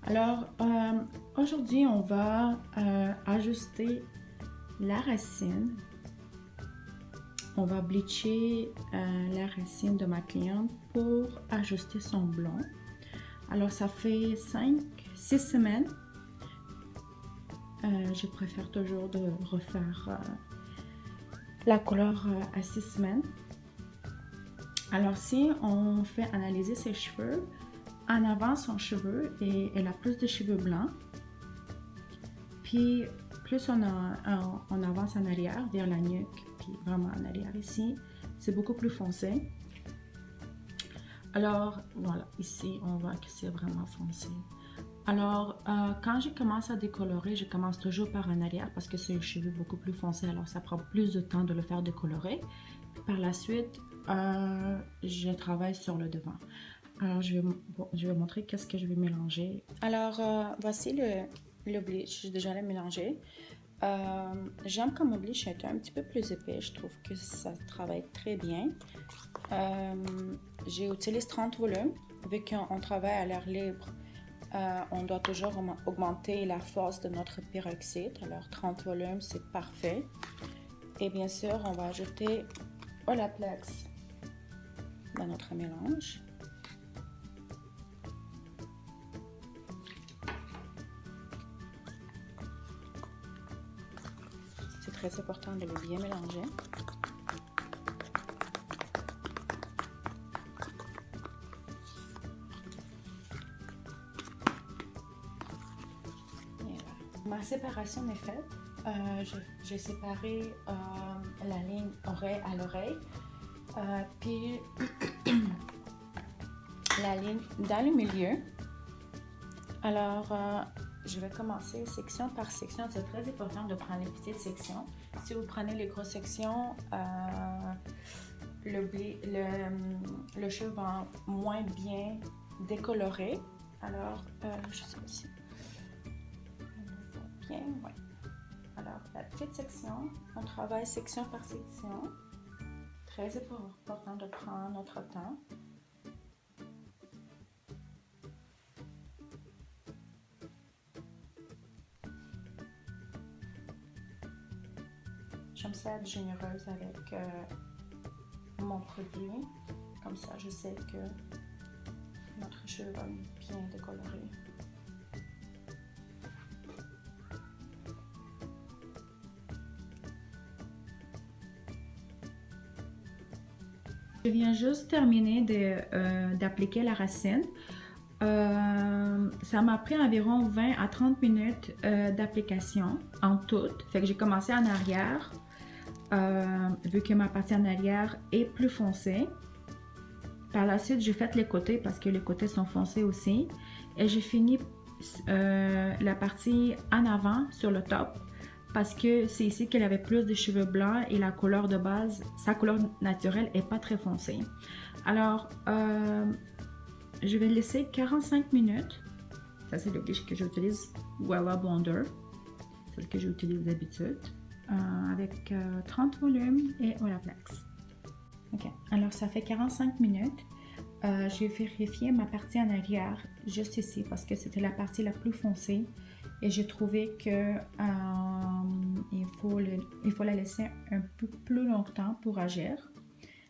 Alors, aujourd'hui, on va ajuster la racine. On va bleacher la racine de ma cliente pour ajuster son blond. Alors, ça fait 5-6 semaines. Je préfère toujours de refaire la couleur à 6 semaines. Alors, si on fait analyser ses cheveux, en avant son cheveu et elle a plus de cheveux blancs. Puis plus on avance en arrière vers la nuque, puis vraiment en arrière ici, c'est beaucoup plus foncé. Alors voilà, ici on voit que c'est vraiment foncé. Alors quand je commence à décolorer, je commence toujours par en arrière parce que c'est un cheveu beaucoup plus foncé, alors ça prend plus de temps de le faire décolorer. Par la suite, je travaille sur le devant. Alors, je vais montrer qu'est-ce que je vais mélanger. Alors, voici le bleach. J'ai déjà le mélangé. J'aime que mon bleach est un petit peu plus épais. Je trouve que ça travaille très bien. J'utilise 30 volumes. Vu qu'on travaille à l'air libre, on doit toujours augmenter la force de notre peroxyde. Alors, 30 volumes, c'est parfait. Et bien sûr, on va ajouter Olaplex dans notre mélange. C'est très important de le bien mélanger. Ma séparation est faite. J'ai séparé la ligne oreille à l'oreille, puis la ligne dans le milieu. Alors, je vais commencer section par section. C'est très important de prendre les petites sections. Si vous prenez les grosses sections, le cheveu va moins bien décolorer. Alors, je sais pas si on voit bien. Ouais. Alors, la petite section, on travaille section par section. Très important de prendre notre temps. J'aime ça être généreuse avec mon produit. Comme ça, je sais que notre cheveu va bien décolorer. Je viens juste terminer d'appliquer la racine. Ça m'a pris environ 20 à 30 minutes d'application en tout. Fait que j'ai commencé en arrière. Vu que ma partie en arrière est plus foncée. Par la suite, j'ai fait les côtés parce que les côtés sont foncés aussi. Et j'ai fini la partie en avant sur le top parce que c'est ici qu'elle avait plus de cheveux blancs et la couleur de base, sa couleur naturelle est pas très foncée. Alors, je vais laisser 45 minutes. Ça, c'est le bleach que j'utilise, Wella Blonder. C'est ce que j'utilise d'habitude. Avec 30 volumes et Olaplex. Ok, alors ça fait 45 minutes. J'ai vérifié ma partie en arrière, juste ici, parce que c'était la partie la plus foncée. Et j'ai trouvé que il faut la laisser un peu plus longtemps pour agir.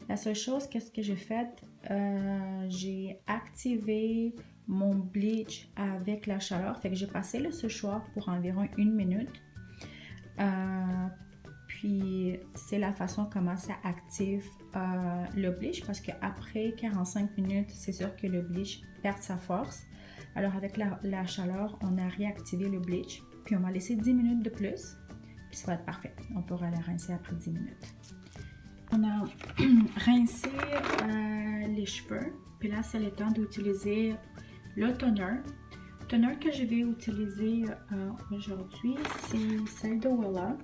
La seule chose, qu'est-ce que j'ai fait? J'ai activé mon bleach avec la chaleur. Fait que j'ai passé le séchoir pour environ 1 minute. Puis c'est la façon comment ça active le bleach parce qu'après 45 minutes, c'est sûr que le bleach perd sa force. Alors avec la chaleur, on a réactivé le bleach. Puis on va laisser 10 minutes de plus. Puis ça va être parfait. On pourra la rincer après 10 minutes. On a rincé les cheveux. Puis là, c'est le temps d'utiliser le toner. Le toner que je vais utiliser aujourd'hui, c'est celle de Wella.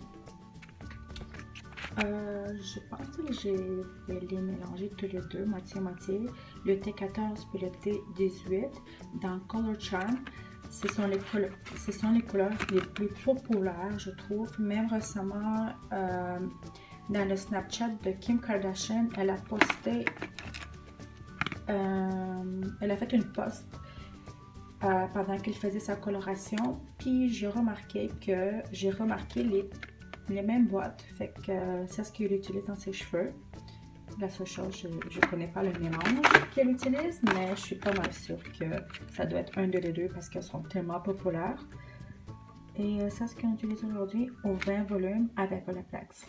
Je pense que je vais les mélanger tous les deux, moitié-moitié. Le T14 et le T18 dans Color Charm. Ce sont les couleurs les plus populaires, je trouve. Même récemment, dans le Snapchat de Kim Kardashian, elle a posté, elle a fait une post pendant qu'il faisait sa coloration. Puis j'ai remarqué les mêmes boîtes. Fait que c'est ce qu'il utilise dans ses cheveux. La seule chose, je ne connais pas le mélange qu'elle utilise, mais je suis pas mal sûre que ça doit être un de les deux parce qu'elles sont tellement populaires. Et c'est ce qu'on utilise aujourd'hui au 20 volumes avec Olaplex.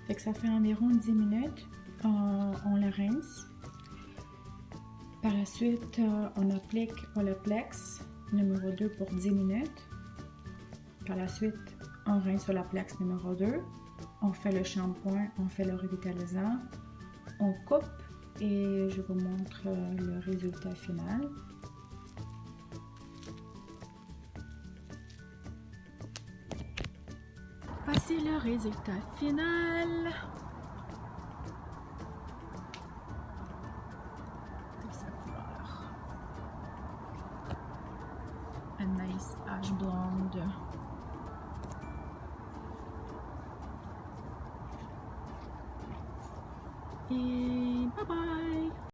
Fait que ça fait environ 10 minutes. On le rince. Par la suite, on applique Olaplex numéro 2 pour 10 minutes. Par la suite, on rince Olaplex numéro 2. On fait le shampoing, on fait le revitalisant. On coupe et je vous montre le résultat final. Voici le résultat final. Sa couleur. A nice ash blonde. Et bye bye.